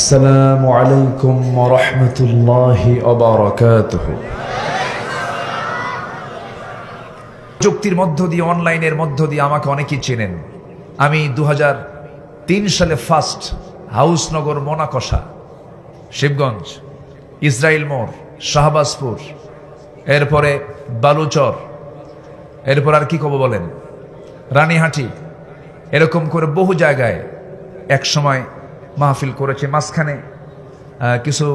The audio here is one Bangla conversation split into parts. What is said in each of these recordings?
আসসালামু আলাইকুম ওয়া রাহমাতুল্লাহি ওয়া বারাকাতুহু। প্রযুক্তির মধ্য দিয়ে, অনলাইনের মধ্য দিয়ে আমাকে অনেকেই চেনেন। আমি 2003 সালে ফার্স্ট হাউসনগর, মোনাকষা, শিবগঞ্জ, ইসরাইল মোড়, শাহবাজপুর, এরপরে বালুচর, এরপর আর কি কব বলেন, রানীহাটি, এরকম করে বহু জায়গায় এক সময় মাহফিল করেছে। মাঝখানে কিছু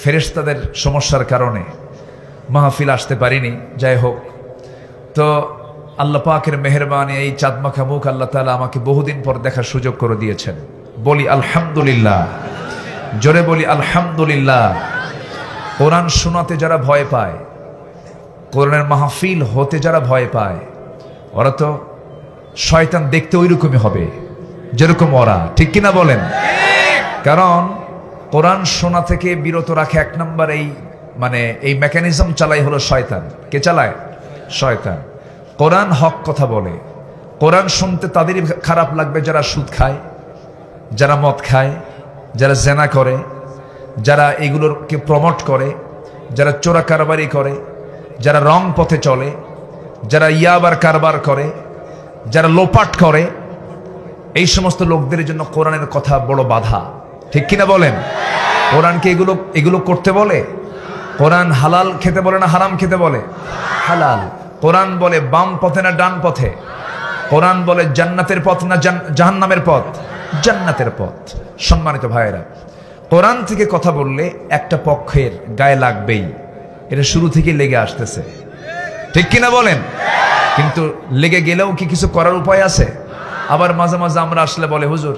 ফেরেশতাদের সমস্যার কারণে মাহফিল আসতে পারিনি। যাই হোক, তো আল্লাহ পাকের মেহেরবানি, এই চাঁদমাখা মুখ আল্লাহ তাআলা আমাকে বহুদিন পর দেখার সুযোগ করে দিয়েছেন। বলি আলহামদুলিল্লাহ, জোরে বলি আলহামদুলিল্লাহ। কোরআন শোনাতে যারা ভয় পায়, কোরআনের মাহফিল হতে যারা ভয় পায়, ওরা তো শয়তান দেখতে ওই রকমই হবে যেরকম ওরা, ঠিক কিনা বলেন? কারণ কোরআন শোনা থেকে বিরত রাখে এক নম্বর এই মেকানিজম চালাই হলো শয়তান। কে চালায়? শয়তান। কোরআন হক কথা বলে। কোরআন শুনতে তাদেরই খারাপ লাগবে যারা সুদ খায়, যারা মদ খায়, যারা জেনা করে, যারা এগুলোকে প্রমোট করে, যারা চোরা কারবারি করে, যারা রং পথে চলে, যারা ইয়াবার কারবার করে, যারা লোপাট করে, এই সমস্ত লোকদের জন্য কোরআনের কথা বড় বাধা, ঠিক কিনা বলেন? কোরআনকে এগুলো করতে বলে? কোরআন হালাল খেতে বলে না হারাম খেতে বলে? হালাল। কোরআন বলে বাম পথে না ডান পথে? কোরআন বলে জান্নাতের পথ না জাহান্নামের পথ? জান্নাতের পথ। সম্মানিত ভাইয়েরা, কোরআন থেকে কথা বললে একটা পক্ষের গায়ে লাগবেই, এটা শুরু থেকে লেগে আসতেছে, ঠিক কিনা বলেন? কিন্তু লেগে গেলেও কি কিছু করার উপায় আছে? আবার মাঝে মাঝে আমরা আসলে বলে, হুজুর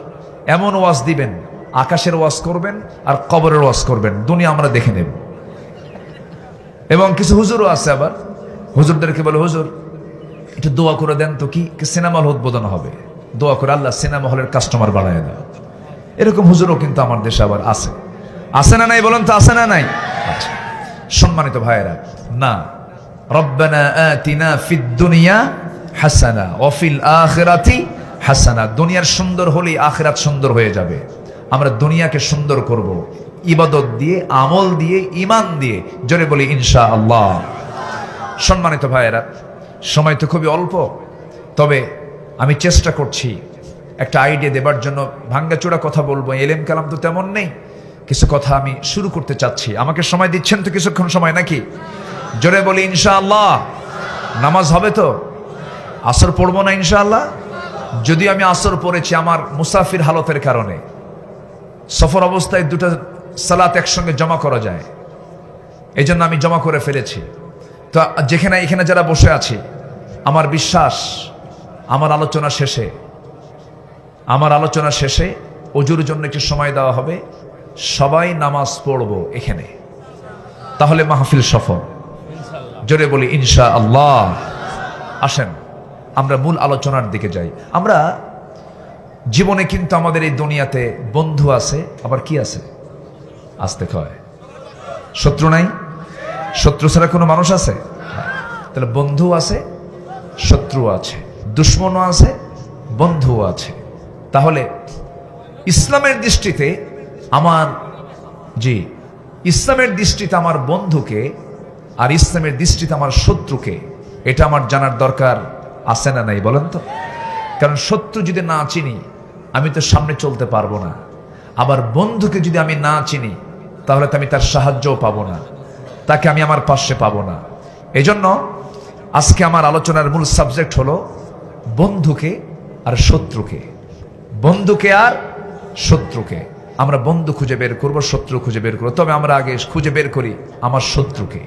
এমন ওয়াজ দিবেন, আকাশের ওয়াজ করবেন আর কবরের ওয়াজ করবেন, দুনিয়া আমরা দেখে নেব। এবং কিছু হুজুরও আছে, আবার হুজুরদেরকে বলে, হুজুর একটু দোয়া করে দেন তো, কি সিনেমা হল উদ্বোধন হবে, দোয়া করে আল্লাহ সিনেমা হলের কাস্টমার বাড়ায় দাও। এরকম হুজুরও কিন্তু আমার দেশে আবার আছে। আছে না নাই বলেন তো? আছে না নাই? আচ্ছা, সম্মানিত ভাইয়েরা, না, রব্বানা আতিনা ফিদ দুনিয়া হাসানা ওয়া ফিল আখিরাতি হাসানা। দুনিয়ার সুন্দর হলেই আখিরাত সুন্দর হয়ে যাবে। আমরা দুনিয়াকে সুন্দর করব ইবাদত দিয়ে, আমল দিয়ে, ঈমান দিয়ে। জোরে বলি ইনশাআল্লাহ। সম্মানিত ভাইয়েরা, সময় তো খুবই অল্প, তবে আমি চেষ্টা করছি একটা আইডিয়া দেবার জন্য। ভাঙ্গাচোরা কথা বলবো, এলেম কালাম তো তেমন নেই, কিছু কথা আমি শুরু করতে চাচ্ছি। আমাকে সময় দিচ্ছেন তো কিছুক্ষণ সময় নাকি? জোরে বলি ইনশাআল্লাহ। নামাজ হবে তো? আসর পড়বো না ইনশাআল্লাহ? যদি আমি আসর পড়েছি আমার মুসাফির হালতের কারণে, সফর অবস্থায় দুটো সালাত একসঙ্গে জমা করা যায়, এই জন্য আমি জমা করে ফেলেছি। তো এখানে যারা বসে আছি, আমার বিশ্বাস আমার আলোচনা শেষে ওজুর জন্য একটু সময় দেওয়া হবে, সবাই নামাজ পড়বো এখানে, তাহলে মাহফিল সফল। জোরে বলি ইনশাআল্লাহ। আসেন আমরা মূল আলোচনার দিকে যাই। আমরা জীবনে কিন্তু আমাদের এই দুনিয়াতে বন্ধু আছে, আবার কি আছে? আসতে কয় শত্রু নাই? শত্রু ছাড়া কোনো মানুষ আছে? তাহলে বন্ধু আছে, শত্রু আছে, দুশ্মনও আছে, বন্ধুও আছে। তাহলে ইসলামের দৃষ্টিতে ইসলামের দৃষ্টিতে আমার বন্ধুকে আর ইসলামের দৃষ্টিতে আমার শত্রুকে, এটা আমার জানার দরকার আছে না নাই বলেন তো? কারণ শত্রু যদি না চিনি, আমি তো সামনে চলতে পারবো না। আবার বন্ধুকে যদি আমি না চিনি, তাহলে তো আমি তার সাহায্যও পাবো না, তাকে আমি আমার পাশে পাবো না। এজন্য আজকে আমার আলোচনার মূল সাবজেক্ট হলো বন্ধুকে আর শত্রুকে। বন্ধুকে আর শত্রুকে। আমরা বন্ধু খুঁজে বের করবো, শত্রু খুঁজে বের করবো। তবে আমরা আগে খুঁজে বের করি আমার শত্রুকে।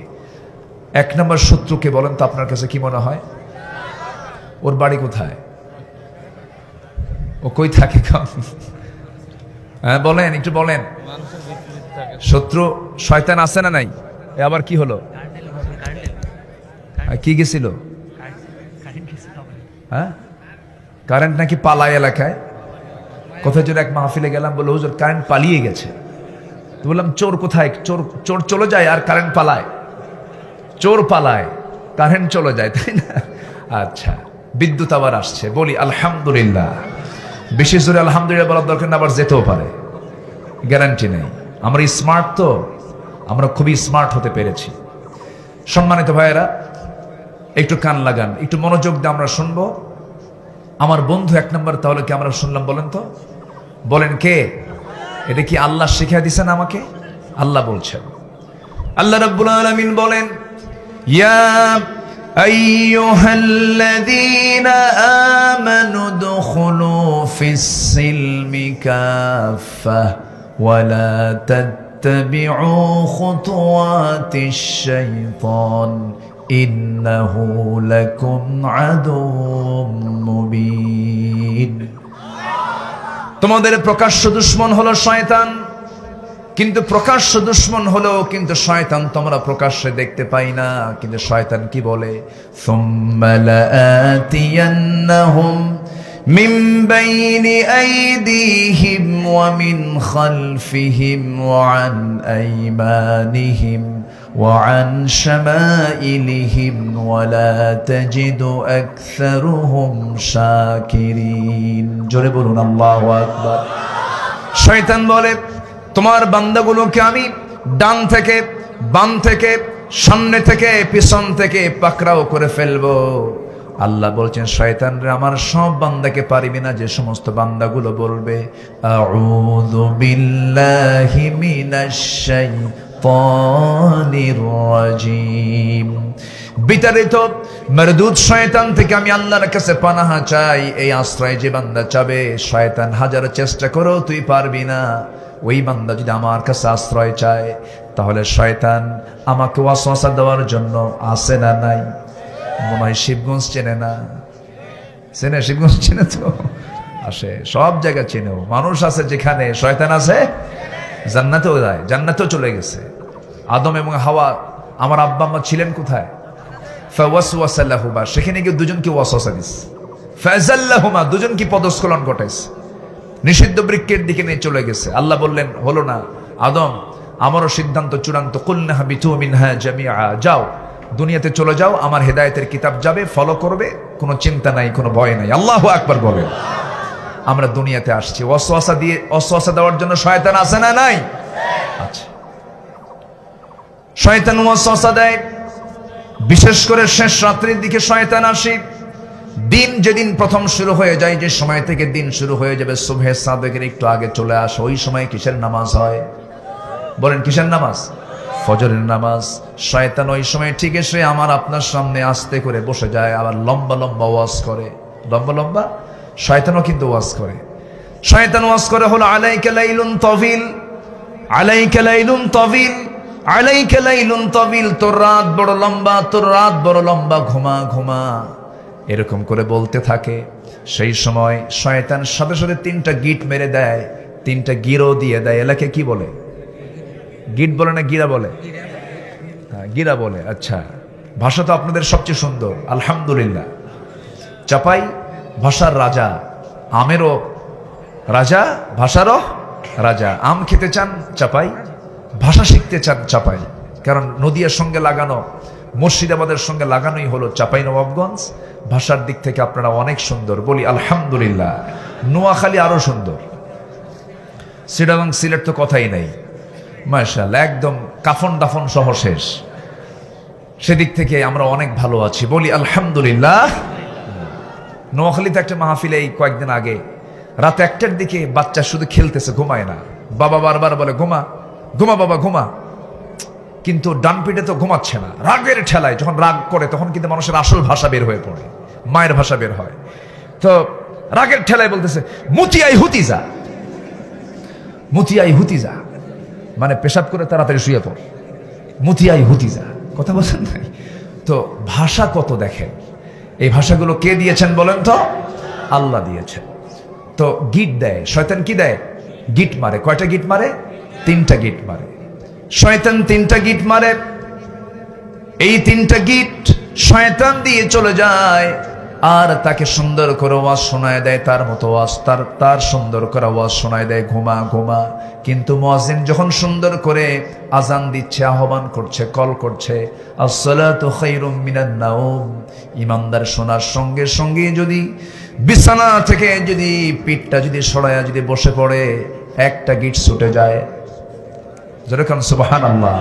এক নম্বর শত্রুকে বলেন তো আপনার কাছে কি মনে হয়? ওর বাড়ি কোথায়? ও কই থাকে? হ্যাঁ বলেন, একটু বলেন। শত্রু শয়তান আছে না নাই? আবার কি হলো? কি গেছিল? হ্যাঁ, কারেন্ট নাকি পালায় এলাকায়। কোথায় যেন এক মাহফিলে গেলাম, বললো হুজুর কারেন্ট পালিয়ে গেছে। তো বললাম চোর কোথায়? চোর চলে যায় আর কারেন্ট পালায়? চোর পালায়, কারেন্ট চলে যায়, তাই না? আচ্ছা, বিদ্যুৎ আবার আসছে। বলি আলহামদুলিল্লাহ। বেশি জোরে আলহামদুলিল্লাহ বলার দরকার না, আবার যেতেও পারে। গ্যারান্টি নেই। আমরা স্মার্ট, তো আমরা খুবই স্মার্ট হতে পেরেছি। সম্মানিত ভাইয়েরা, একটু কান লাগান, একটু মনোযোগ দিয়ে আমরা শুনবো। আমার বন্ধু এক নম্বর তাহলে কি আমরা শুনলাম বলেন তো? বলেন কে? এটা কি আল্লাহ শিখিয়ে দিয়েছেন আমাকে? আল্লাহ বলছেন, আল্লাহ রাব্বুল আলামিন বলেন, ইয়া আইয়ুহাল্লাযীনা আমানু দুখুলু ফিস-সিলমি কাফাহ ওয়া লা তাত্তাবিউ খুতুওয়াতিশ শাইতান ইন্নাহু লাকুম আদুউম মুবিন। তোমাদের প্রকাশ্য দুশমন হলো শয়তান, কিন্তু প্রকাশ্য দুশমন হলেও কিন্তু শয়তান তোমরা প্রকাশ্যে দেখতে পাই না। কিন্তু শয়তান কি বলে? সুম্মা লাআতিয়ান্নাহুম মিন বাইনি আইদিহিম ওয়া মিন খালফিহিম ওয়া আন আইমানিহিম ওয়া আন শামাইলিহিম ওয়া লা তাজিদু আকসারুহুম শাকিরিন। জোরে বলুন আল্লাহু আকবার। শয়তান বলে, তোমার বান্দাগুলোকে আমি ডান থেকে, বাম থেকে, সামনে থেকে, পিছন থেকে পাকড়াও করে ফেলবো। আল্লাহ বলছেন, শয়তানরা আমার সব বান্দাকে পারবি না। যে সমস্ত বান্দাগুলো বলবে আউযু বিল্লাহি মিনাশ শাইতানির রাজিম, বিতাড়িত মরদুদ শয়তান থেকে আমি আল্লাহর কাছে পানাহ চাই। এই আশ্রয় যে বান্দা চাবে, শয়তান হাজার চেষ্টা করো তুই পারবি না। ওই বান্দা যদি আমার কাছে আশ্রয় চায়, তাহলে শয়তান আমাকে ওয়াসওয়াসা দেওয়ার জন্য আসে না নাই? মনে হয় শিবগঞ্জ চেনে না? চেনে? শিবগঞ্জ চেনে তো? আসে, সব জায়গা চেনেও। মানুষ আছে যেখানে শয়তান আছে, জান্নাতেও যায়, জান্নাতেও চলে গেছে। আদম এবং হাওয়া, আমার আব্বা আম্মা ছিলেন কোথায়? ফাওয়াসওয়াসা লাহুমা, সেখানে গিয়ে দুজনকে ওয়াসওয়াসা দিছে। ফাযাল্লাহুমা, দুজনকে পদস্খলন ঘটাইছে, নিষিদ্ধ বৃক্ষের দিকে নিয়ে চলে গেছে। আল্লাহ বললেন, হলো না আদম, আমারও সিদ্ধান্ত চূড়ান্ত, কুলনা হাবিতু মিনহা জামিআ, যাও দুনিয়াতে চলে যাও, আমার হেদায়েতের কিতাব যাবে, ফলো করবে, কোনো চিন্তা নাই, কোনো ভয় নাই। আল্লাহু আকবার বলেন। আমরা দুনিয়াতে আসছি ওয়াসওয়াসা দিয়ে, ওয়াসওয়াসা দেওয়ার জন্য শয়তান আছে না নাই? আচ্ছা, শয়তান ওয়াসওয়াসা দেয়, বিশেষ করে শেষ রাত্রির দিকে শয়তান আসে। দিন যেদিন প্রথম শুরু হয়ে যায়, যে সময় থেকে দিন শুরু হয়ে যাবে, সুবহে সাদেকের একটু আগে চলে আসে। ওই সময় কিসের নামাজ হয়? বলেন কিসের নামাজ? ফজরের নামাজ। শয়তান ওই সময় ঠিক এসে আমার আপনার সামনে আস্তে করে বসে যায়, আবার লম্বা লম্বা ওয়াজ করে। লম্বা লম্বা শয়তানও কিন্তু ওয়াজ করে। শয়তান ওয়াজ করে হলো আলাইকা লাইলুন তাবিল, আলাইকা লাইলুন তাবিল, আলাইকা লাইলুন তাবিল, তোর রাত বড় লম্বা, তোর রাত বড় লম্বা, ঘুমা ঘুমা, এরকম করে বলতে থাকে। সেই সময় শয়তান সাথে সাথে তিনটা গিট মেরে দেয়, তিনটা গিরো দিয়ে দেয়। এলাকে কি বলে? গিট বলে না গিরা বলে? হ্যাঁ, গিরা বলে। আচ্ছা, ভাষা তো আপনাদের সবচেয়ে সুন্দর, আলহামদুলিল্লাহ। চাপাই ভাষার রাজা, আমেরও রাজা, ভাষারও রাজা। আম খেতে চান চাপাই, ভাষা শিখতে চান চাপাই। কারণ নদিয়ার সঙ্গে লাগানো, মুর্শিদাবাদের সঙ্গে লাগানোই হলো চাপাই নবাবগঞ্জ। ভাষার দিক থেকে আপনারা অনেক সুন্দর, বলি আলহামদুলিল্লাহ। নোয়াখালী আরো সুন্দর, চিটাগাং সিলেট তো কথাই নাই, মাশাআল্লাহ, একদম কাফন দাফন সহ শেষ। সেদিক থেকে আমরা অনেক ভালো আছি, বলি আলহামদুলিল্লাহ। নোয়াখালীতে একটা মাহফিলে এই কয়েকদিন আগে রাত 1টার দিকে বাচ্চা শুধু খেলতেছে, ঘুমায় না। বাবা বারবার বলে ঘুমা ঘুমা বাবা ঘুমা, কিন্তু ডান পিঠে তো ঘুমাচ্ছে না। রাগের ঠেলায় যখন রাগ করে তখন কিন্তু মানুষের আসল ভাষা বের হয়ে পড়ে, মায়ের ভাষা বের হয়। তো রাগের ঠেলায় বলতেছে মুতিয়াই হুতিজা, মুতিয়াই হুতিজা, মানে পেশাব করে তাড়াতাড়ি শুয়ে পড়, মুতিয়াই হুতিজা, কথা বলছেন নাই? তো ভাষা কত দেখেন। এই ভাষাগুলো কে দিয়েছেন বলেন তো? আল্লাহ দিয়েছেন। তো গিট দেয় শয়তান, কি দেয়? গিট মারে। কয়টা গিট মারে? 3টা গিট মারে শয়তান, 3টা গিট মারে। এই 3টা গিট শয়তান দিয়ে চলে যায়, আর তাকে সুন্দর করে ওয়াজ শোনায় দেয়, তার মতো ওয়াজ, তার সুন্দর করে ওয়াজ শোনায় দেয়, ঘুমা ঘুমা। কিন্তু মুয়াজ্জিন যখন সুন্দর করে আজান দিচ্ছে, আহ্বান করছে, কল করছে, আসসালাতু খায়রুম মিনান নাওম, ইমানদার শোনার সঙ্গে সঙ্গে যদি বিছানা থেকে যদি পিঠটা যদি সরায়া যদি বসে পড়ে, একটা গিট ছুটে যায়। যেরকম সুবহানাল্লাহ,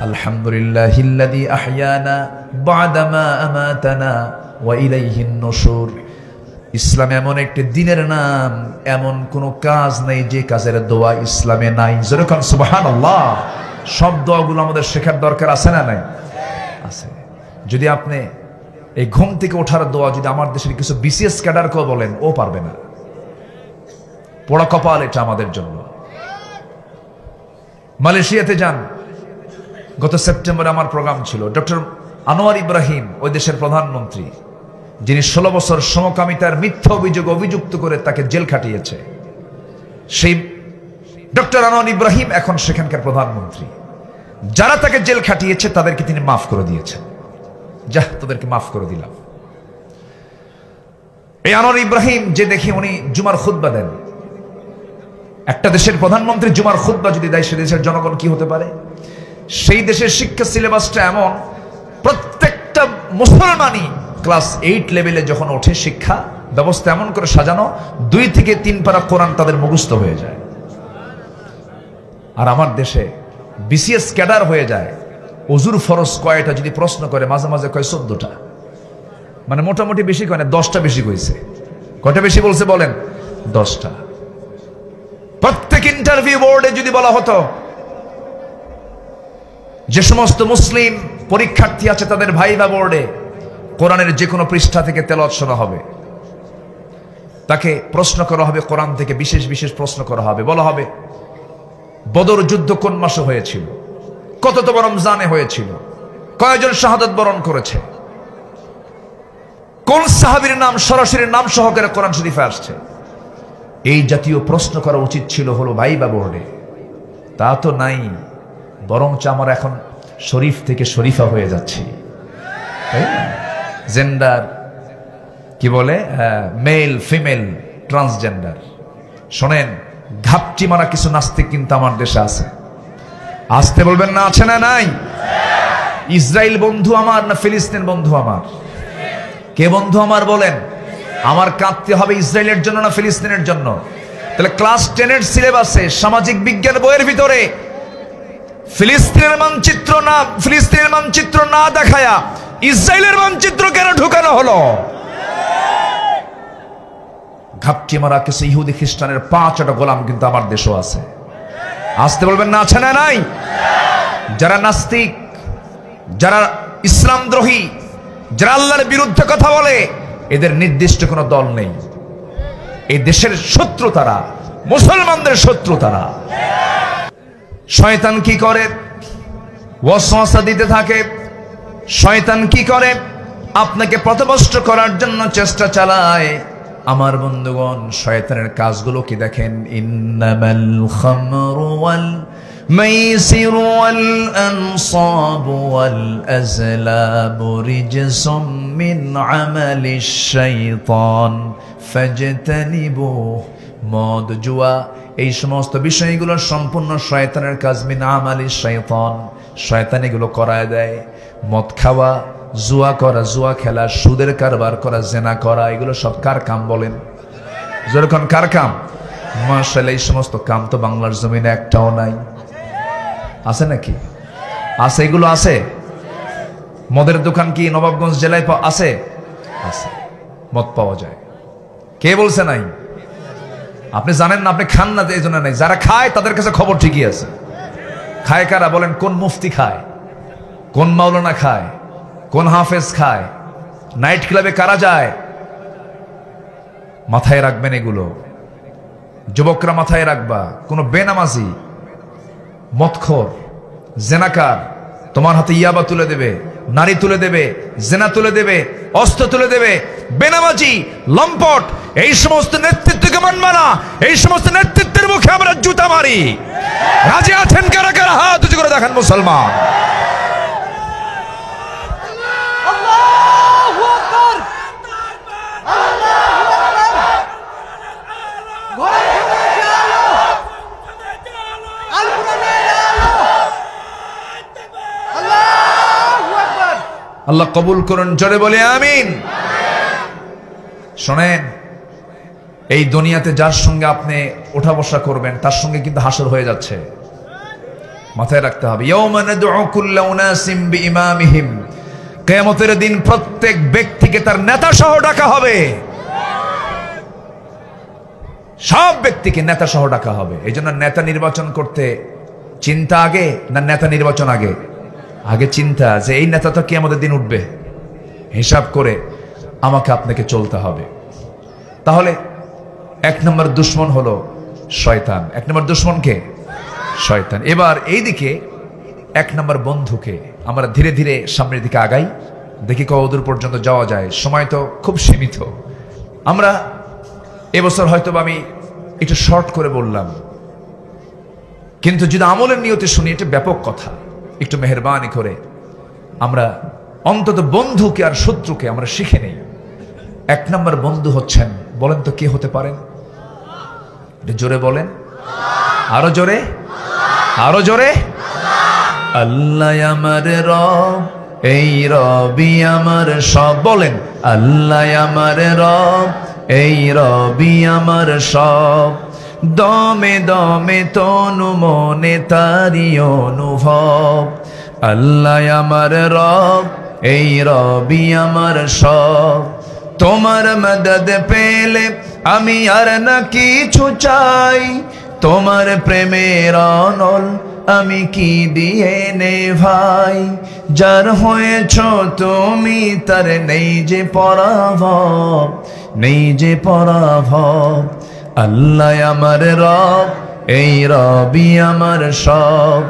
আলহামদুলিল্লাহিল্লাযী আহইয়ানা বা'দা মা আমাতানা ওয়া ইলাইহিন নুশুর। ইসলাম এমন একটি দিনের নাম, এমন কোন কাজ নেই যে কাজের দোয়া ইসলামে নাই। যেরকম সুবহানাল্লাহ। সব দোয়াগুলো আমাদের শেখার দরকার আছে না নাই? আছে। যদি আপনি এই ঘুম থেকে ওঠার দোয়া যদি আমার দেশের কিছু বিসিএস ক্যাডারকেও বলেন, ও পারবে না। পোড়া কপাল এটা আমাদের জন্য। মালয়েশিয়াতে যান, গত সেপ্টেম্বরে আমার প্রোগ্রাম ছিল। ডক্টর আনোয়ার ইব্রাহিম ওই দেশের প্রধানমন্ত্রী, যিনি 16 বছর সমকামিতার মিথ্যা অভিযুক্ত করে তাকে জেল খাটিয়েছে, সেই ডক্টর আনোয়ার ইব্রাহিম এখন সেখানকার প্রধানমন্ত্রী। যারা তাকে জেল খাটিয়েছে তাদেরকে তিনি মাফ করে দিয়েছেন। যা, তাদেরকে মাফ করে দিলাম। এই আনোয়ার ইব্রাহিম যে দেখি উনি জুমার খুতবা দেন, একটা দেশের প্রধানমন্ত্রী জুমার খুতবা যদি দেয়, সে দেশের জনগণ কি হতে পারে? সেই দেশের শিক্ষা সিলেবাসটা এমন, প্রত্যেকটা মুসলমানই ক্লাস 8 লেভেলে যখন ওঠে, শিক্ষা ব্যবস্থা এমন করে সাজানো, 2 থেকে 3 পারা কোরআন তাদের মুখস্থ হয়ে যায়। আর আমার দেশে বিসিএস ক্যাডার হয়ে যায়, ওযুর ফরজ কয়টা যদি প্রশ্ন করে, মাঝে মাঝে কয় 14টা। মানে মোটামুটি বেশি কয় না, 10টা বেশি কইছে। কয়টা বেশি বলছে বলেন? 10টা। প্রত্যেক ইন্টারভিউ বোর্ডে যদি বলা হতো যে সমস্ত মুসলিম পরীক্ষার্থী আছে তাদের ভাইভা বোর্ডে কোরআনের যে কোনো পৃষ্ঠা থেকে তেলাওয়াত শোনা হবে, তাকে প্রশ্ন করা হবে কোরআন থেকে, বিশেষ বিশেষ প্রশ্ন করা হবে। বলা হবে বদর যুদ্ধ কোন মাসে হয়েছিল, কততম রমজানে হয়েছিল, কয়জন শাহাদাত বরণ করেছে, কোন সাহাবীর নাম সরাসরি নাম সহকারে কোরআন শরীফে আসছে। এই জাতীয় প্রশ্ন করা উচিত ছিল হলো ভাইভা বোর্ডে। তা তো নাই, বরঞ্চ আমরা এখন শরীফ থেকে শরীফা হয়ে যাচ্ছি। জেন্ডার কি বলে, মেল ফিমেল ট্রান্সজেন্ডার। শোনেন, ঘাপটি মারা কিছু নাস্তিক কিন্তু আমার দেশে আছে। আসতে বলবেন না, আছে না নাই? ইসরায়েল বন্ধু আমার না ফিলিস্তিন বন্ধু আমার? কে বন্ধু আমার বলেন? আমার কাঁদতে হবে ইসরায়েলের জন্য না ফিলিস্তিনের জন্য? তাহলে ক্লাস 10 সিলেবাসে সামাজিক বিজ্ঞান বইয়ের ভিতরে ফিলিস্তিনের মানচিত্র না দেখায়া ইসরায়েলের মানচিত্র কেন ঢুকানো হলো? ঘাপটি মারা কিছু ইহুদি খ্রিস্টানের 5টা গোলাম কিন্তু আমার দেশও আছে। আসতে বলবেন না, আছে না নাই? যারা নাস্তিক, যারা ইসলামদ্রোহী, যারা আল্লাহর বিরুদ্ধে কথা বলে, এদের নির্দিষ্ট কোনো দল নেই। এই দেশের শত্রু তারা, মুসলমানদের শত্রু তারা। শয়তান কি করে? ওয়াসওয়াসা দিতে থাকে। শয়তান কি করে? আপনাকে পথভ্রষ্ট করার জন্য চেষ্টা চালায়। আমার বন্ধুগণ, শয়তানের কাজগুলো কি দেখেন? ইন্নামাল খামরু ওয়াল মাইসিরু ওয়াল আনসাবু ওয়াল আজলাবু রিজসুম মিন আমালিশ শাইতান ফাজতানিবু। মদ, জুয়া, এই সমস্ত বিষয়গুলো সম্পূর্ণ শয়তানের কাজ। মিন আমালিশ শাইতান, শয়তান এগুলো করায় দেয়। মদ খাওয়া, জুয়া করা, জুয়া খেলা, সুদের কারবার করা, জেনা করা, এগুলো সব কার কাম বলেন? যেরকম কার কাম? মাশাআল্লাহ, এই সমস্ত কাম তো বাংলার জমিনে একটাও নাই। আছে নাকি? আছে, এগুলো আছে। মদের দোকান কি নবাবগঞ্জ জেলায় আছে? আছে, মদ পাওয়া যায়। কে বলছে নাই? আপনি জানেন না, আপনি খান না, এই জন্য নাই। যারা খায় তাদের কাছে খবর ঠিকই আছে। খায় কারা বলেন? কোন মুফতি খায়, কোন মাওলানা খায়, কোন হাফেজ খায়, নাইট ক্লাবে কারা যায়? মাথায় রাখবেন এগুলো, যুবকরা মাথায় রাখবা। কোন বেনামাজি, মদখোর, জেনাকার তোমার হাতে ইয়াবা তুলে দেবে, নারী তুলে দেবে, জেনা তুলে দেবে, অস্ত্র তুলে দেবে। বেনামাজি, লম্পট, এই সমস্ত নেতৃত্বকে মানবা না। এই সমস্ত নেতৃত্বের মুখে আমরা জুতা মারি। রাজি আছেন কারা কারা? হাত উঁচু করে দেখান মুসলমান। আল্লাহ কবুল করুন, জোরে বলে আমিন। শোনেন, এই দুনিয়াতে যার সঙ্গে আপনি ওঠা বসা করবেন তার সঙ্গে কিন্তু হাসর হয়ে যাচ্ছে, মাথায় রাখতে হবে। ইয়াউমা নাদউ কুল্লা উনাসিম বিইমামিহিম, কিয়ামতের দিন প্রত্যেক ব্যক্তিকে তার নেতা সহ ডাকা হবে, সব ব্যক্তিকে নেতা সহ ডাকা হবে। এই জন্য নেতা নির্বাচন করতে চিন্তা আগে না নেতা নির্বাচন আগে? আগে চিন্তা যে এই নেতা তো কিয়ামতের দিন উঠবে, হিসাব করে আমাকে আপনাকে চলতে হবে। তাহলে এক নম্বর দুশ্মন হলো শয়তান। এক নম্বর দুশ্মন কে? শয়তান। এবার এইদিকে এক নম্বর বন্ধুকে। আমরা ধীরে ধীরে সামনের দিকে আগাই, দেখি কতদূর পর্যন্ত যাওয়া যায়, সময় তো খুব সীমিত। আমরা এবছর হয়তো আমি একটু শর্ট করে বললাম, কিন্তু যদি আমলের নিয়তে শুনি এটা ব্যাপক কথা। একটু মেহেরবানি করে আমরা অন্তত বন্ধুকে আর শত্রুকে আমরা শিখে নেই। এক নম্বর বন্ধু হচ্ছেন, বলেন তো কে হতে পারেন? জোরে বলেন, আরো জোরে, আরো জোরে। আল্লাহ আমার রব, এই রবি আমার সব। বলেন, আল্লাহ আমার রব, এই রবি আমার সব। দমে দমে তনু মনে তারি অনুভব। আল্লাহ আমার রব, এই রবি আমার সব। তোমার মদদ পেলে আমি আর না কিছু চাই, তোমার প্রেমের অনল আমি কি দিয়ে নে ভাই। যার হয়েছ তুমি তার নেই যে পরাভব, নেই যে পরাভব। আল্লাহ আমার রব, এই রবি আমার সব।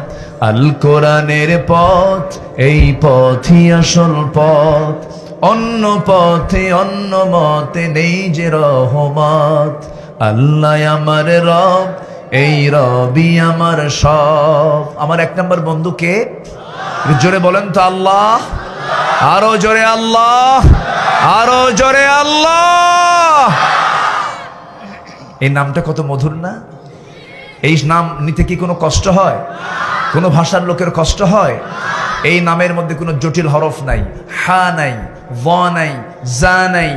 আল কোরআনের পথ, এই পথই আসল পথ। অন্য পথে অন্য মতে নেই যে রহমত। আল্লাহ আমার রব, এই রবি আমার সব। আমার এক নম্বর বন্ধুকে জোরে বলেন তো আল্লাহ, আরো জোরে আল্লাহ, আরো জোরে আল্লাহ। এই নামটা কত মধুর না? এই নাম নিতে কি কোনো কষ্ট হয়? কোনো ভাষার লোকের কষ্ট হয়? এই নামের মধ্যে কোনো জটিল হরফ নাই, হা নাই, ওয়া নাই, জা নাই,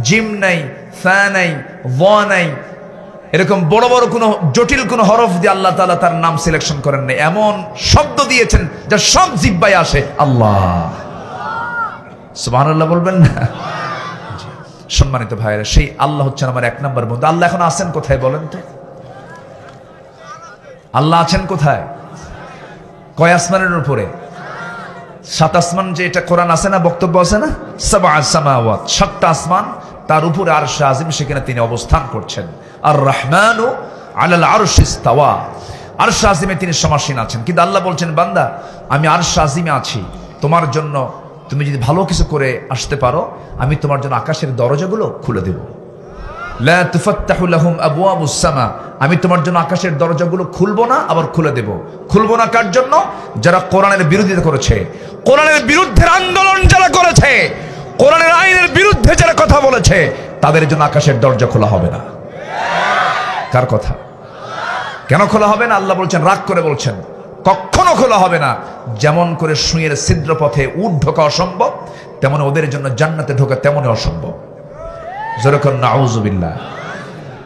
জিম নাই, ফা নাই, ওয়া নাই। এরকম বড় বড় কোনো জটিল কোনো হরফ দিয়ে আল্লাহ তাআলা তার নাম সিলেকশন করেন নাই। এমন শব্দ দিয়েছেন যা সব জিহ্বায় আসে, আল্লাহ। সুবহানাল্লাহ বলবেন না? সম্মানিত ভাইরা, সেই আল্লাহ হচ্ছেন আমার এক নম্বর বন্ধু। আল্লাহ এখন আছেন কোথায় বলেন তো? আল্লাহ আছেন কোথায়? কয় আসমানের উপরে? 7 আসমান। যে এটা কোরআন আছে না, বক্তব্য আছে না, সাবআ সামাওয়াত, 7টা আসমান, তার উপরে আরশে আজিম, সেখানে তিনি অবস্থান করছেন। আর রহমানু আলাল আরশি ইস্তাওয়া, আরশে আজিমে তিনি সমাসীন আছেন। কিন্তু আল্লাহ বলছেন, বান্দা আমি আরশে আজিমে আছি, তোমার জন্য তুমি যদি ভালো কিছু করে আসতে পারো, আমি তোমার জন্য আকাশের দরজাগুলো খুলে দেব। লা তুফাত্তাহু লাহুম আবওয়াবুস সামা, আমি তোমার জন্য আকাশের দরজাগুলো খুলবো না, আবার খুলে দেব। খুলবো না কার জন্য? যারা কোরআনের বিরোধিতা করেছে, কোরআনের বিরুদ্ধে আন্দোলন যারা করেছে, কোরআনের আইনের বিরুদ্ধে যারা কথা বলেছে, তাদের জন্য আকাশের দরজা খোলা হবে না। কার কথা? কেন খোলা হবে না? আল্লাহ বলছেন, রাগ করে বলছেন, কখনো খোলা হবে না। যেমন করে সুঁয়ের ছিদ্র পথে উট ঢোকা অসম্ভব, তেমন ওদের জন্য জান্নাতে ঢোকা তেমনই অসম্ভব। যেরকম নাউযুবিল্লাহ,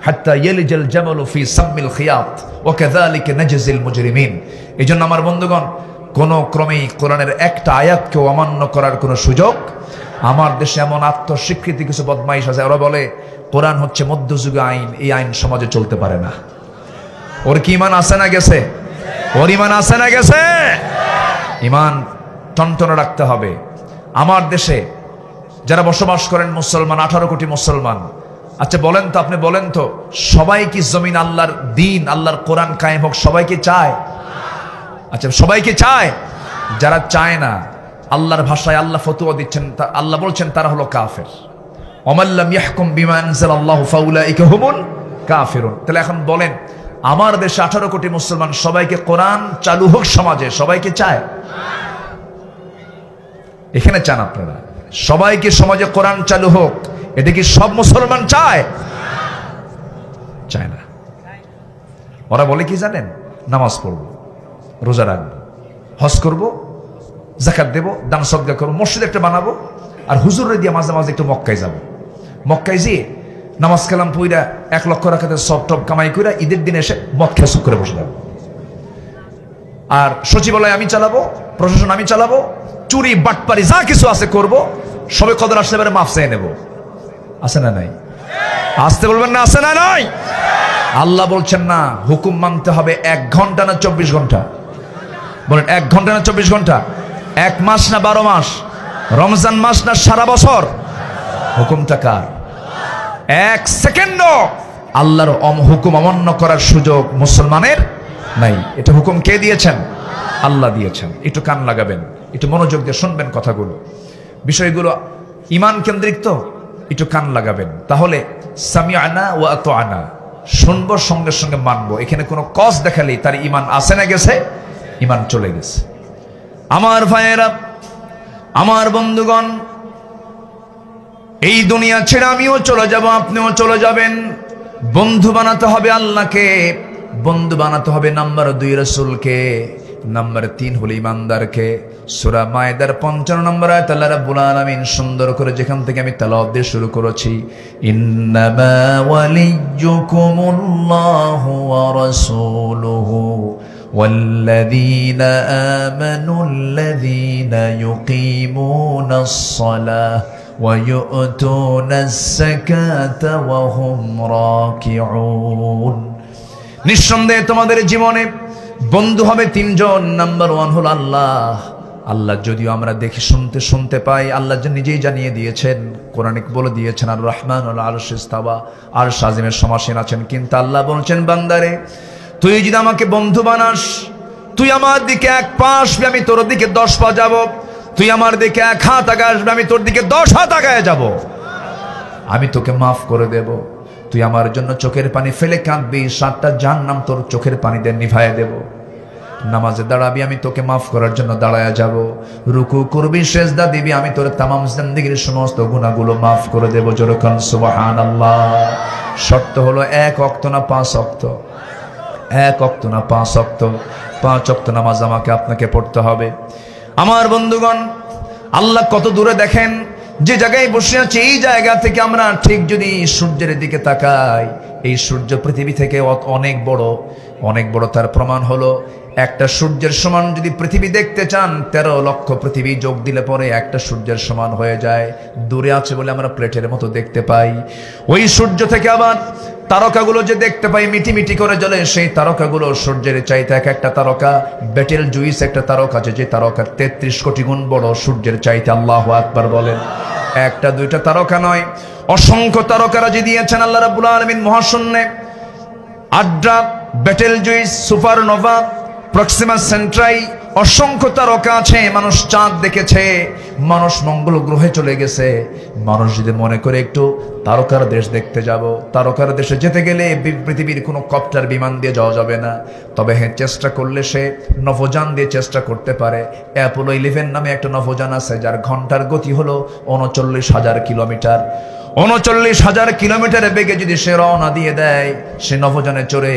হাত্তা ইয়ালিজাল জামালু ফি সাম্মিল খিয়াত ওয়া কাযালিকা নাজজিল মুজরিমিন। এইজন্য আমার বন্ধুগণ, কোন ক্রমেই কোরআনের একটা আয়াতকেও অমান্য করার কোনো সুযোগ। আমার দেশে এমন আত্মস্বীকৃতি কিছু বদমাইশ আছে, ওরা বলে কোরআন হচ্ছে মধ্যযুগীয় আইন, এই আইন সমাজে চলতে পারে না। ওর কি ইমান আছে না গেছে? ওর ইমান আছে না গেছে? ইমান টনটনে রাখতে হবে। আমার দেশে যারা বসবাস করেন মুসলমান, 18 কোটি মুসলমান। আচ্ছা বলেন তো, আপনি বলেন তো, সবাই কি জমিন আল্লাহর দিন, আল্লাহর কোরআন কায়েম হোক সবাইকে চায়? আচ্ছা সবাইকে চায়? যারা চায় না, আল্লাহর ভাষায় আল্লাহ ফতোয়া দিচ্ছেন, আল্লাহ বলছেন তারা হলো কাফের। ওয়ামাল্লাম ইয়াহকুম বিমা আনজালাল্লাহু ফাউলাইকা হুমুল কাফিরুন। তাহলে এখন বলেন, আমার দেশে 18 কোটি মুসলমান, সবাইকে কোরআন চালু হোক সমাজে, সবাইকে চায়? এখানে চান আপনারা সবাইকে সমাজে কোরআন চালু হোক, এটা কি সব মুসলমান চায়? চায় না। ওরা বলে কি জানেন? নামাজ পড়বো, রোজা রাখবো, হজ করবো, যাকাত দেবো, দান সদকা করবো, মসজিদ একটা বানাবো, আর হুজুরে দিয়ে মাঝে মাঝে একটু মক্কায় যাবো। মক্কায় যেয়ে নামাজ কালাম পইরা 1 লক্ষ রাকাতের সব টপ কামাই কইরা ঈদের দিন এসে মদ খেয়ে সুখ করে বসে থাকবো। আর সচিবালয় আমি চালাবো, প্রশাসন আমি চালাবো, চুরি বাটপারি যা কিছু আছে করব, সবে কদর আসলে এবারে মাফ চেয়ে নেব। আছে না নাই? আসতে বলবেন না, আছে না নাই? আল্লাহ বলছেন না হুকুম মানতে হবে 1 ঘন্টা না 24 ঘন্টা? বলেন 1 ঘন্টা না 24 ঘন্টা? 1 মাস না 12 মাস? রমজান মাস না সারা বছর? হুকুমটা কার? 1 সেকেন্ডও আল্লাহর হুকুম অমান্য করার সুযোগ মুসলমানের নাই। এটা হুকুম কে দিয়েছেন? আল্লাহ দিয়েছেন। একটু কান লাগাবেন, একটু মনোযোগ দিয়ে শুনবেন কথাগুলো, বিষয়গুলো ঈমান কেন্দ্রিক তো, একটু কান লাগাবেন। তাহলে সামিআনা ওয়া আতাআনা, শুনবো সঙ্গে সঙ্গে মানবো। এখানে কোনো কজ দেখালেই তার ঈমান আছে না গেছে? ঈমান চলে গেছে। আমার ভাইয়েরা, আমার বন্ধুগণ, এই দুনিয়া ছেড়ে আমিও চলে যাব, আপনিও চলে যাবেন। বন্ধু বানাতে হবে আল্লাহকে, বন্ধু বানাতে হবে নাম্বার 2 রাসূলকে, নাম্বার 3 হলো ইমানদারকে। সূরা মায়েদার 55 নম্বর আয়াত আল্লাহ রাব্বুল আলামিন সুন্দর করে যেখান থেকে আমি তেলাওয়াত দিয়ে শুরু করেছি, ইন্নামা ওয়ালিয়্যুকুমুল্লাহু ওয়া রাসূলুহু ওয়াল্লাযীনা আমানুল্লাযীনা ইউকিমুনাস সালাহ ওয়া ইউতুনাস যাকাতা ওয়া হুম রাকিউন। নিঃসন্দেহে তোমাদের জীবনে বন্ধু হবে 3 জন। নাম্বার 1 হলো আল্লাহ। আল্লাহ যদিও আমরা দেখি শুনতে পাই, আল্লাহ নিজেই জানিয়ে দিয়েছেন, কোরআনে বলে দিয়েছেন আর রহমান আল আরশে ইস্তাওয়া, আর সাজিমের সমাসীন আছেন। কিন্তু আল্লাহ বলছেন, বান্দারে তুই যদি আমাকে বন্ধু বানাস, তুই আমার দিকে 1 পা আসবে, আমি তোর দিকে 10 পা যাব। তুই আমার দিকে 1 হাত আগে আসবে, আমি তোর দিকে 10 হাত আগায় যাব। আমি তোকে মাফ করে দেব। তুই আমার জন্য চোখের পানি ফেলে কাঁদবি, 7টা জাহান্নাম তোর চোখের পানি দিয়ে নিভাইয়া দেব। নামাজে দাঁড়াবি, আমি তোকে মাফ করার জন্য দাঁড়ায়া যাব। রুকু করবি, সেজদা দিবি, আমি তোর তামাম জিন্দেগীর সমস্ত গুনাহগুলো মাফ করে দেব। যেরকম সুবহানাল্লাহ। শর্ত হলো 1 ওয়াক্ত না 5 ওয়াক্ত? 1 ওয়াক্ত না 5 ওয়াক্ত? 5 ওয়াক্ত নামাজ আমাকে আপনাকে পড়তে হবে। আমার বন্ধুগণ, আল্লাহ কত দূরে দেখেন, যে জায়গায় বসে আছে এই জায়গা থেকে আমরা ঠিক যদি সূর্যের দিকে তাকাই, এই সূর্য পৃথিবী থেকে অনেক বড়, অনেক বড়। তার প্রমাণ হলো একটা সূর্যের সমান যদি পৃথিবী দেখতে চান, 13 লক্ষ পৃথিবী যোগ দিলে পরে একটা সূর্যের সমান হয়ে যায়। দূরে আছে বলে আমরা প্লেটের মতো দেখতে পাই। ওই সূর্য থেকে আবার তারকাগুলো যে দেখতে পাই মিটি মিটি করে জ্বলে, সেই তারকাগুলো সূর্যের চাইতে একটা তারকা বেটেল জুইস একটা তারকা আছে, যে তারকা 33 কোটি গুণ বড় সূর্যের চাইতে। আল্লাহু আকবার বলেন। 1টা 2টা তারকা নয়, অসংখ্য তারকারা যে দিয়েছেন আল্লাহ রাব্বুল আলামিন মহাশূন্যে। Adhara, Betelgeuse, supernova, Proxima Centauri, অসংখ্য তারকা আছে। মানুষ চাঁদ দেখেছে, মানুষ মঙ্গল গ্রহে চলে গেছে। মানুষ যদি মনে করে একটু তারকার দেশ দেখতে যাব, তারকার দেশে যেতে গেলে পৃথিবীর কোনো কপ্টার বিমান দিয়ে যাওয়া যাবে না। তবে হ্যাঁ, চেষ্টা করলে সে নভোযান দিয়ে চেষ্টা করতে পারে। অ্যাপোলো 11 নামে একটা নভোযান আছে, যার ঘন্টার গতি হলো 39,000 কিলোমিটার। 39,000 কিলোমিটার বেগে যদি সে রওনা দিয়ে দেয়, সে নভোযানে চড়ে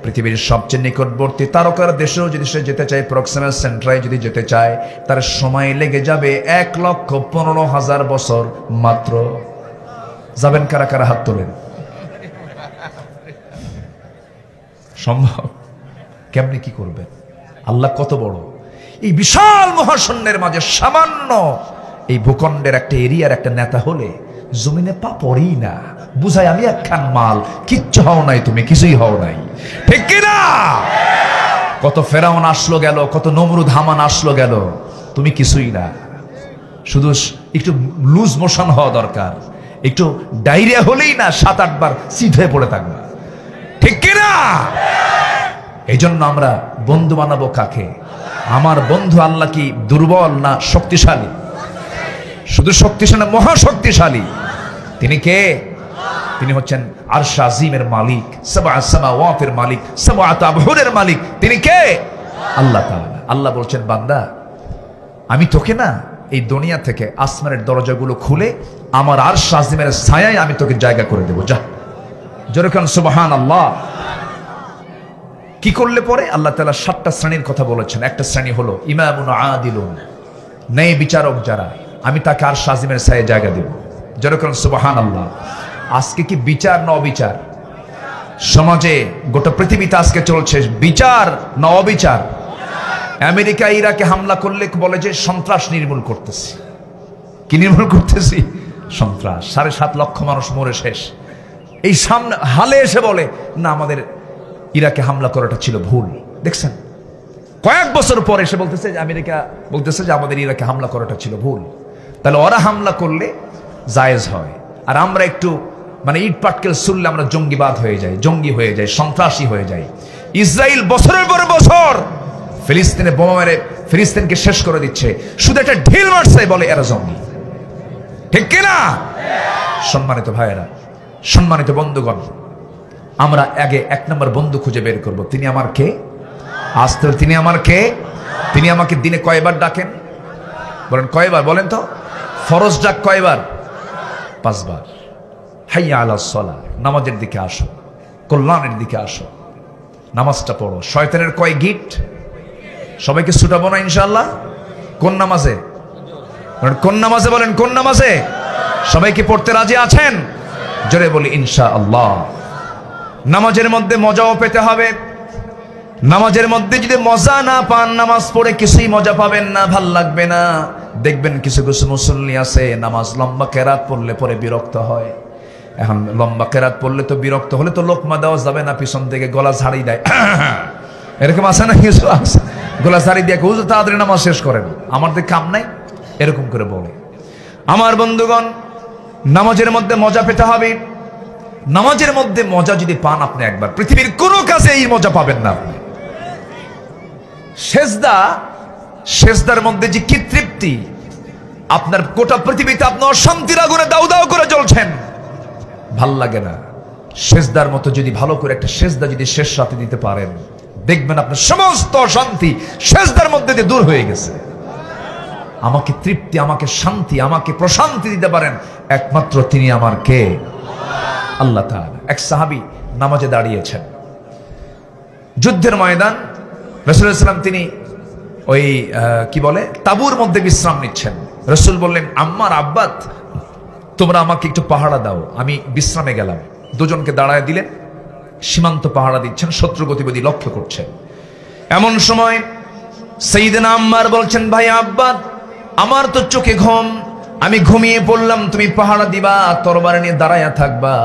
পৃথিবীর সবচেয়ে নিকটবর্তী তারকার দেশেও যদি সে যেতে চায়, প্রক্সিমা সেন্ট্রাই যদি যেতে চায়, তার সময় লেগে যাবে 1,15,000 বছর মাত্র। যাবেন কারা কারা? হাত তোলেন। সম্ভব? কেমনে কি করবেন? আল্লাহ কত বড়! এই বিশাল মহাশূন্যের মাঝে সামান্য এই ভূখণ্ডের একটা এরিয়ার একটা নেতা হলে জমিনে পা পড়েই না, বুঝায় আমি একখান মাল, কিচ্ছু হও নাই, তুমি কিছুই হও নাই। ঠিক কিনা? কত ফেরাউন আসলো গেল, কত নমরুদ হামান আসলো গেল, তুমি কিছুই না। শুধু একটু লুজ মোশন হওয়া দরকার, একটু ডায়রিয়া হলেই না 7-8 বার সিট হয়ে পড়ে থাকবে। ঠিক কিনা? এই জন্য আমরা বন্ধু বানাবো কাকে? আমার বন্ধু আল্লাহ কি দুর্বল না শক্তিশালী? শুধু শক্তিশালী না, মহাশক্তিশালী। তিনি কে? তিনি হচ্ছেন আরশ আজিমের মালিক, সাবআ সামাওয়াতের মালিক, সাবআত আবহুরের মালিক। তিনি কে? আল্লাহ তাআলা। আল্লাহ বলছেন, বান্দা আমি তোকে না এই দুনিয়া থেকে আসমানের দরজাগুলো খুলে আমার আরশ আজিমের ছায়ায় আমি তোকে জায়গা করে দেব। যা, যেরকম সুবহানাল্লাহ। কি করলে পরে? আল্লাহ তাআলা 7টা শ্রেণীর কথা বলেছেন। একটা শ্রেণী হলো ইমামুন আদিলুন, ন্যায় বিচারক যারা, আমি তাকে আরশ আজিমের ছায়ায় জায়গা দেব। যেরকম সুবহানাল্লাহ। আজকে কি বিচার না অবিচার? সমাজে গোটা পৃথিবীতে আজকে চলছে বিচার না অবিচার? আমেরিকা ইরাকে হামলা করলে বলে যে সন্ত্রাস নির্মূল করতেছি। কি নির্মূল করতেছি? সন্ত্রাস। 7.5 লক্ষ মানুষ মরে শেষ। এই সামনে হালে এসে বলে না, আমাদের ইরাকে হামলা করাটা ছিল ভুল। দেখছেন, কয়েক বছর পরে এসে বলতেছে যে আমেরিকা বলতেছে যে আমাদের ইরাকে হামলা করাটা ছিল ভুল। তাহলে ওরা হামলা করলে জায়েজ হয়, আর আমরা একটু মানে ইট পাটকেল শুনলে আমরা জঙ্গিবাদ হয়ে যাই, জঙ্গি হয়ে যাই, সন্ত্রাসী হয়ে যাই। ইসরায়েল বছরের পর বছর ফিলিস্তিনে বোমা মেরে ফিলিস্তিনকে শেষ করে দিচ্ছে, শুধু একটা ঢিল মারছে বলে এরা জঙ্গি। ঠিক কিনা? সম্মানিত ভাইয়েরা, সম্মানিত বন্ধুগণ, আমরা আগে 1 নম্বর বন্ধু খুঁজে বের করব। তিনি আমার কে? আজ তো তিনি আমার কে? তিনি আমাকে দিনে কয়বার ডাকেন? বলেন কয়বার? বলেন তো। ফরজ ডাক কয়বার? 5 বার। হাইয়া আলাস সালাহ, নামাজের দিকে আসো, কল্যাণের দিকে আসো, নামাজটা পড়ো। শয়তানের কয় গিট? সবাইকে ছুটাবো না ইনশাআল্লাহ। কোন নামাজে? কোন নামাজে? বলেন কোন নামাজে? সবাইকে পড়তে রাজি আছেন? জোরে বলি ইনশাআল্লাহ। নামাজের মধ্যে মজাও পেতে হবে। নামাজের মধ্যে যদি মজা না পান, নামাজ পড়ে কিছুই মজা পাবেন না, ভাল লাগবে না। দেখবেন কিছু কিছু মুসল্লি আছে নামাজ লম্বা কেরাত পড়লে পরে বিরক্ত হয়। এখন লম্বা কেরাত পড়লে তো বিরক্ত হলে তো লোকমা দেওয়া যাবে না, পিছন থেকে গলা ঝাড়ি দেয়। এরকম আছে না? কিছু আছে গলা ঝাড়ি দিয়ে হুজুর তাড়াতাড়ি নামাজ শেষ করেন, আমার দিকে কাম নাই, এরকম করে বলে। আমার বন্ধুগণ, নামাজের মধ্যে মজা পেতে হবে। নামাজের মধ্যে মজা যদি পান আপনি একবার, পৃথিবীর কোনো কাজে এই মজা পাবেন না আপনি। সেজদা, সেজদার মধ্যে যে কি তৃপ্তি! আপনার গোটা পৃথিবীতে আপনি অশান্তির আগুনে দাউ দাউ করে জ্বলছেন, ভাল লাগে না। সেজদার মতো যদি ভালো করে একটা সেজদা যদি শেষ রাতে দিতে পারেন, দেখবেন আপনার সমস্ত অশান্তি সেজদার মধ্যে দিয়ে দূর হয়ে গেছে। আমাকে তৃপ্তি, আমাকে শান্তি, আমাকে প্রশান্তি দিতে পারেন একমাত্র তিনি আমার কে? আল্লাহ তাআলা। এক সাহাবী নামাজে দাঁড়িয়েছেন, যুদ্ধের ময়দান। রাসূলুল্লাহ সাল্লাল্লাহু আলাইহি ওয়াসাল্লাম তিনি ওই কি বলে তাঁবুর মধ্যে বিশ্রাম নিচ্ছেন। রাসূল বললেন, আম্মার, আব্বাত, তোমরা আমাকে একটু পাহারা দাও, আমি বিশ্রামে গেলাম। দুজনকে দাঁড়ায় দিলেন, সীমান্ত পাহারা দিচ্ছেন, শত্রু গতিবিধি লক্ষ্য করছেন। এমন সময় সাইয়েদনা আম্মার বলছেন, ভাই আব্বাত, আমার তো চোখে ঘুম, আমি ঘুমিয়ে পড়লাম, তুমি পাহারা দিবা, তরবারি নিয়ে দাঁড়ায়া থাকবা।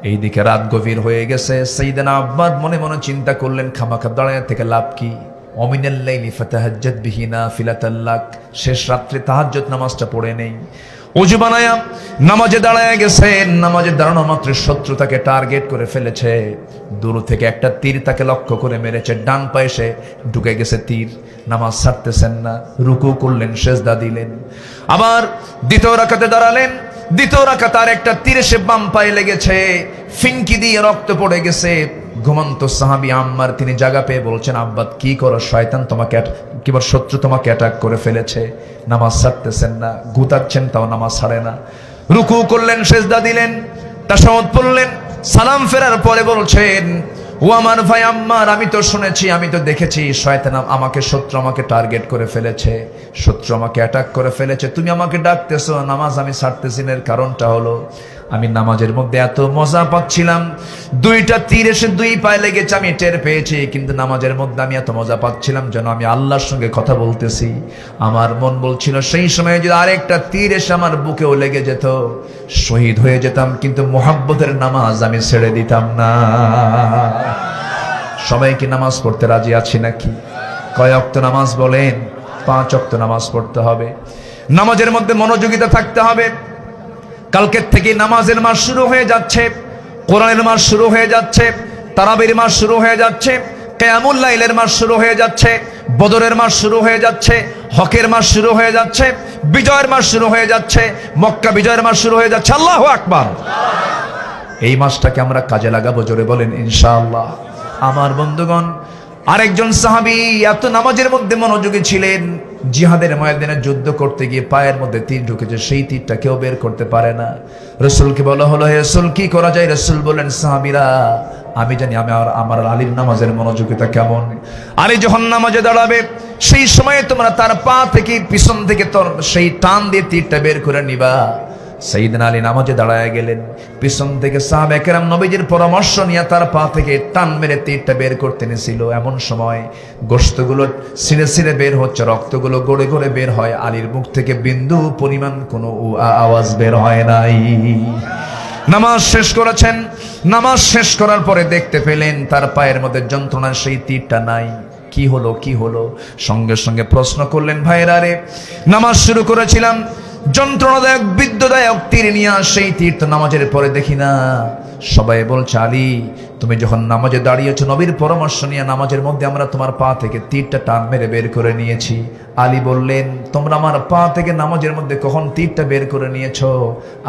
এইদিকে রাত গভীর হয়ে গেছে। সাইয়েদনা আব্বাদ মনে মনে চিন্তা করলেন, খামাখা দাঁড়ায়া থেকে লাভ কি? ওমিনাল লাইলি ফাতাহাজ্জাদ বিহি নাফিলাতাল লাক, শেষ রাত্রে তাহাজ্জুদ নামাজটা পড়ে নেই। ওযু বানায়া নামাজে দাঁড়ায় গেছে। নামাজে দাঁড়ানো মাত্র শত্রু তাকে টার্গেট করে ফেলেছে। দূর থেকে একটা তীর তাকে লক্ষ্য করে মেরেছে, ডান পায়ে সে ঢুকে গেছে তীর। নামাজ ছাড়তেছেন না, রুকু করলেন, সেজদা দিলেন, আবার দ্বিতীয় রাকাতে দাঁড়ালেন। দ্বিতীয় রাকাতে আর একটা তীর এসে বাম পায়ে লেগেছে, ফিনকি দিয়ে রক্ত পড়ে গেছে। ঘুমন্ত সাহাবী আম্মার তিনি জায়গা পেয়ে বলছেন, আব্বাত কি করো? শয়তান তোমাকে, কিংবা শত্রু তোমাকে অ্যাটাক করে ফেলেছে। নামাজ ছাড়তেছেন না, গুতাচ্ছেন, তাও নামাজ ছাড়ে না। রুকু করলেন, সেজদা দিলেন, তাশাহুদ পড়লেন, সালাম ফেরার পরে বলছেন, ও আমার ভাই আম্মার, আমি তো শুনেছি, আমি তো দেখেছি, শয়তান আমাকে, শত্রু আমাকে টার্গেট করে ফেলেছে, শত্রু আমাকে অ্যাটাক করে ফেলেছে। তুমি আমাকে ডাকতেছো, নামাজ আমি ছাড়তেছি না। এর কারণটা হলো আমি নামাজের মধ্যে এত মজা পাচ্ছিলাম, দুইটা তীর এসে দুই পায়ে লেগেছে, আমি টের পেয়েছি, কিন্তু নামাজের মধ্যে আমি এত মজা পাচ্ছিলাম যেন আমি আল্লাহর সঙ্গে কথা বলতেছি। আমার মন বলছিল সেই সময় যদি আরেকটা তীর এসে আমার বুকেও লেগে যেত, শহীদ হয়ে যেতাম, কিন্তু মুহাব্বতের নামাজ আমি ছেড়ে দিতাম না। সবাইকে নামাজ পড়তে রাজি আছি নাকি? কয় ওয়াক্ত নামাজ বলেন? 5 ওয়াক্ত নামাজ পড়তে হবে। নামাজের মধ্যে মনোযোগিতা থাকতে হবে। কালকের থেকে নামাজের মাস শুরু হয়ে যাচ্ছে, কোরআনের মাস শুরু হয়ে যাচ্ছে, তারাবির মাস শুরু হয়ে যাচ্ছে, কিয়ামুল লাইলের মাস শুরু হয়ে যাচ্ছে, বদরের মাস শুরু হয়ে যাচ্ছে, হকের মাস শুরু হয়ে যাচ্ছে, বিজয়ের মাস শুরু হয়ে যাচ্ছে, মক্কা বিজয়ের মাস শুরু হয়ে যাচ্ছে। আল্লাহু আকবার। এই মাসটাকে আমরা কাজে লাগাবো, জোরে বলেন ইনশাআল্লাহ। আমার বন্ধুগণ, আরেকজন সাহাবী এত নামাজের মধ্যে মনোযোগী ছিলেন, জিহাদের ময়দানে যুদ্ধ করতে গিয়ে পায়ের মধ্যে তীর ঢুকেছে, সেই তীরটা কেউ বের করতে পারে না। রাসূলকে বলা হলো, হে রাসূল কি করা যায়? রাসূল বলেন, সাহাবীরা, আমি জানি আমার আলীর নামাজের মনোযোগিতা কেমন। আলী যখন নামাজে দাঁড়াবে, সেই সময়ে তোমরা তার পা থেকে পিছন থেকে সেই টান দিয়ে তীরটা বের করে নিবা। সাইয়েদনা আলী নামাজে দাঁড়ায় গেলেন, পিছন থেকে সাহাবায়ে কেরাম নবীজির পরামর্শ নিয়ে তার পা থেকে টান মেরে তীরটা বের করতে নিছিল। এমন সময় গোশতগুলো ছিঁড়ে ছিঁড়ে বের হচ্ছে, রক্তগুলো গড়ে গড়ে বের হয়, আলীর মুখ থেকে বিন্দু পরিমাণ কোনো আওয়াজ বের হয় নাই। নামাজ শেষ করেছেন, নামাজ শেষ করার পরে দেখতে পেলেন তার পায়ের মধ্যে যন্ত্রণার সেই তীরটা নাই। কি হলো, কি হলো? সঙ্গে সঙ্গে প্রশ্ন করলেন, ভাইরা রে, নামাজ শুরু করেছিলাম, যন্ত্রণাদায়ক বিদ্যুদায়ক তীর নিয়ে সেই তীর তো নামাজের পরে দেখি না। সবাই বলছে, আলী তুমি যখন নামাজে দাঁড়িয়েছো, নবীর পরামর্শ নিয়ে নামাজের মধ্যে আমরা তোমার পা থেকে তীরটা টান মেরে বের করে নিয়েছি। আলী বললেন, তোমরা আমার পা থেকে নামাজের মধ্যে কখন তীরটা বের করে নিয়েছো?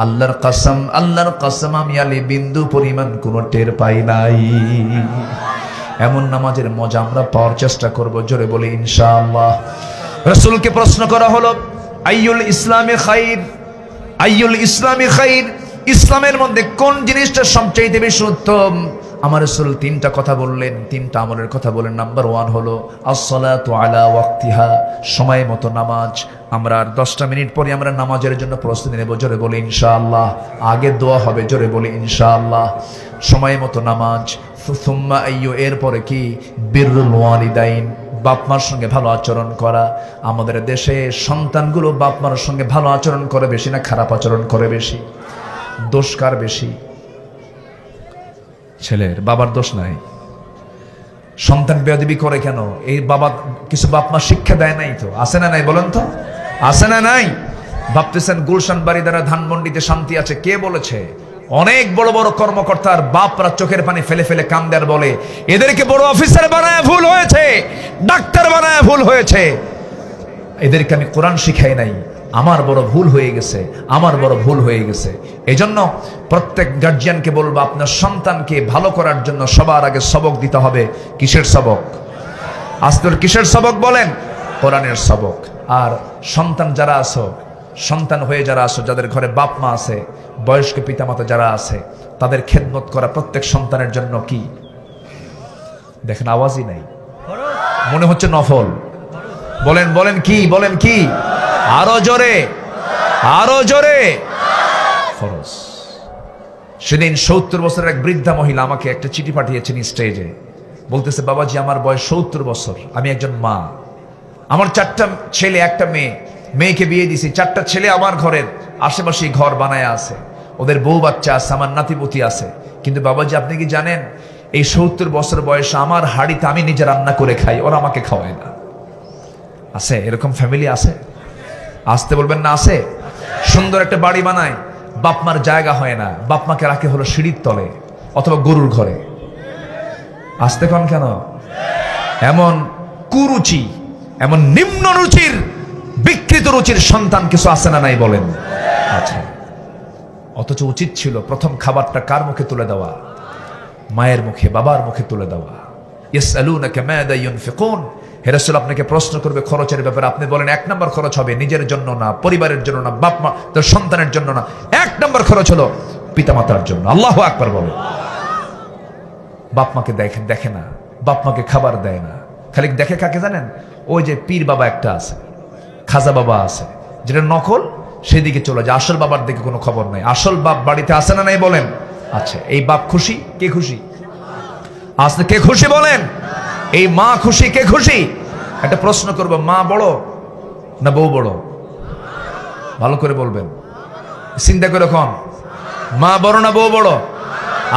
আল্লাহর কসম, আল্লাহর কসম, আমি আলী বিন্দু পরিমাণ কোনো টের পাই নাই। এমন নামাজের মজা আমরা পাওয়ার চেষ্টা করব, জোরে বলি ইনশাআল্লাহ। রাসূলকে প্রশ্ন করা হলো, আইয়ুল ইসলামে খাইর, আইয়ুল ইসলামে খাইর, ইসলামের মধ্যে কোন জিনিসটা সবচেয়ে বেশি উত্তম? আমার রাসূল তিনটা কথা বললেন, তিনটা আমলের কথা বলেন। নাম্বার 1 হলো আসসালাতু আলা ওয়াক্তিহা, সময় মতো নামাজ। আমরা আর 10টা মিনিট পরে আমরা নামাজের জন্য প্রস্তুতি নেব, জোরে বলি ইনশাআল্লাহ। আগে দোয়া হবে, জোরে বলি ইনশাআল্লাহ। সময় মতো নামাজ। সুম্মা আইয়ু, এরপরে কি? বিররুল ওয়ালিদাইন, বাপ মার সঙ্গে ভালো আচরণ করা। আমাদের দেশে সন্তানগুলো বাপ মার সঙ্গে ভালো আচরণ করে বেশি না খারাপ আচরণ করে বেশি? দোষ কার বেশি? ছেলের। বাবার দোষ নাই। সন্তান বেয়াদবি করে কেন? এই বাবা কিছু বাপ মা শিক্ষা দেয় নাই তো? আছে না নাই বলেন তো? আছে না নাই? ভাবতেছেন গুলশান বাড়ি দ্বারা ধানমন্ডিতে শান্তি আছে, কে বলেছে? অনেক বড় বড় কর্মকর্তার বাপরা চোখের পানি ফেলে ফেলে কান্দে আর বলে, এদেরকে বড় অফিসার বানায় ভুল হয়েছে, ডাক্তার বানায় ভুল হয়েছে, এদেরকে আমি কোরআন শিখাই নাই, আমার বড় ভুল হয়ে গেছে, আমার বড় ভুল হয়ে গেছে। এজন্য প্রত্যেক গার্জিয়ানকে বলবো, আপনার সন্তানকে ভালো করার জন্য সবার আগে সবক দিতে হবে। কিসের সবক? আজকের কিসের সবক বলেন? কোরআনের সবক। আর সন্তান যারা আছো, সন্তান হয়ে যারা আছো, যাদের ঘরে বাপ মা আছে, বয়স্ক পিতামাতা যারা আছে, তাদের খেদমত করা প্রত্যেক সন্তানের জন্য কি? দেখেন আওয়াজই নাই, মনে হচ্ছে নফল। বলেন বলেন কি? বলেন কি? আরো জোরে, আরো জোরে। ফরজ। সেদিন 70 বছরের এক বৃদ্ধা মহিলা আমাকে একটা চিঠি পাঠিয়েছেন স্টেজে, বলতেছে, বাবাজি আমার বয়স 70 বছর, আমি একজন মা, আমার 4টা ছেলে 1টা মেয়ে, মেয়েকে বিয়ে দিছি, 4টা ছেলে আমার ঘরের আশেপাশে ঘর বানায় আছে, ওদের বউ বাচ্চা আছে, আমার নাতিপুতি আছে, কিন্তু বাবাজি আপনি কি জানেন এই 70 বছর বয়সে আমার হাড়িতে আমি নিজে রান্না করে খাই, ওরা আমাকে খাওয়ায় না? আছে এরকম ফ্যামিলি? আছে? আসতে বলবেন না? আছে। সুন্দর একটা বাড়ি বানায়, বাপ মার জায়গা হয় না, বাপ মাকে রাখে হলো সিঁড়ির তলে অথবা গরুর ঘরে। আসতে কন কেন? এমন কুরুচি, এমন নিম্ন রুচির, বিকৃত রুচির সন্তান কিছু আছে না নাই বলেন? আচ্ছা, অথচ উচিত ছিল প্রথম খাবারটা কার মুখে তুলে দেওয়া? মায়ের মুখে, বাবার মুখে তুলে দেওয়া। ইয়াসআলুনাকা মাযা ইউনফিকুন, হে রাসূল আপনাকে প্রশ্ন করবে খরচের ব্যাপারে, আপনি বলেন 1 নম্বর খরচ হবে নিজের জন্য না, পরিবারের জন্য না, বাপ মা তার সন্তানের জন্য না, 1 নম্বর খরচ হলো পিতামাতার জন্য। আল্লাহু আকবার বলে। বাপ মাকে দেখে না, বাপ মাকে খাবার দেয় না, খালি দেখে কাকে জানেন? ওই যে পীর বাবা একটা আছে, খাজা বাবা আছে, যেটা নকল, সেদিকে চলে যায়, আসল বাবার দিকে কোনো খবর নাই। আসল বাপ বাড়িতে আসে না নাই বলেন? আচ্ছা, এই বাপ খুশি? কে খুশি? আসলে কে খুশি বলেন? এই মা খুশি? কে খুশি? একটা প্রশ্ন করবো, মা বড় না বউ বড়? ভালো করে বলবেন, চিন্তা করে কন, মা বড় না বউ বড়?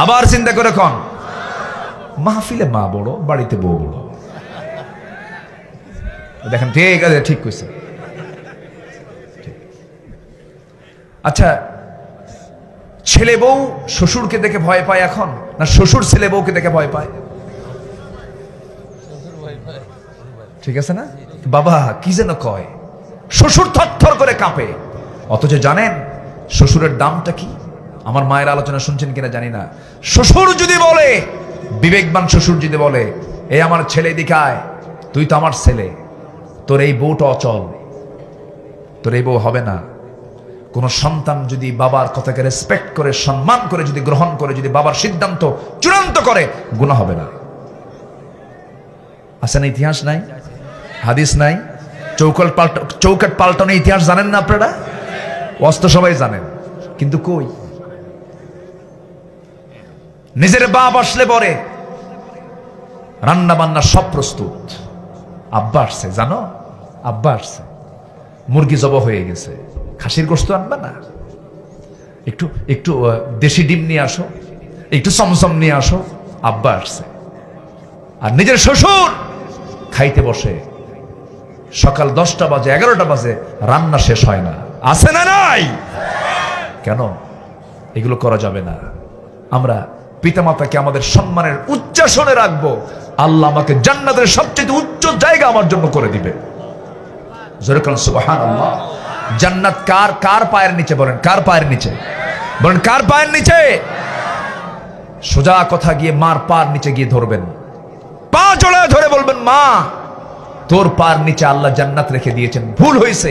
আবার চিন্তা করে কন। মাহফিলে মা বড়, বাড়িতে বউ বড়। দেখেন, ঠিক আছে, ঠিক কইছে। আচ্ছা, ছেলে বউ শ্বশুরকে দেখে ভয় পায় এখন, না শ্বশুর ছেলে বউকে দেখে ভয় পায়? ঠিক আছে না? বাবা কি যেন কয়, শ্বশুর থরথর করে কাঁপে। অথচ জানেন শ্বশুরের দামটা কি? আমার মায়ের আলোচনা শুনছেন কিনা জানি না। শ্বশুর যদি বলে, বিবেকবান শ্বশুর যদি বলে, এই আমার ছেলে দিকায়, তুই তো আমার ছেলে, তোর এই বউটা অচল, তোর এই বউ হবে না। কোন সন্তান যদি বাবার কথাকে রেসপেক্ট করে, সম্মান করে, যদি গ্রহণ করে, যদি বাবার সিদ্ধান্ত চূড়ান্ত করে, গুনাহ হবে না। আছে না ইতিহাস? নাই? হাদিস নাই? চৌকাট পাল্টানো ইতিহাস জানেন না আপনারা? অস্ত সবাই জানেন। কিন্তু কই, নিজের বাপ আসলে পরে রান্না বান্না সব প্রস্তুত, আব্বা আসছে, জানো আব্বা আসছে, মুরগি জব হয়ে গেছে, খাসির গোশত আনবা না, একটু একটু দেশি ডিম নিয়ে আসো, একটু চমচম নিয়ে আসো, আব্বা আসছে। আর নিজের শ্বশুর খাইতে বসে সকাল 10টা বাজে 11টা বাজে, রান্না শেষ হয় না, আছে না নাই? কেন? এগুলো করা যাবে না। আমরা পিতামাতাকে আমাদের সম্মানের উচ্চাসনে রাখবো, আল্লাহ আমাকে জান্নাতের সবচেয়ে উচ্চ জায়গা আমার জন্য করে দিবে। জোরে বলেন সুবহানাল্লাহ। জান্নাত কার কার পায়ের নিচে? বলেন কার পায়ের নিচে? বলেন কার পায়ের নিচে? সোজা কথা গিয়ে মার পায়ের নিচে গিয়ে ধরবেন, পা জড়ায় ধরে বলবেন, মা তোর পায়ের নিচে আল্লাহ জান্নাত রেখে দিয়েছেন, ভুল হয়েছে।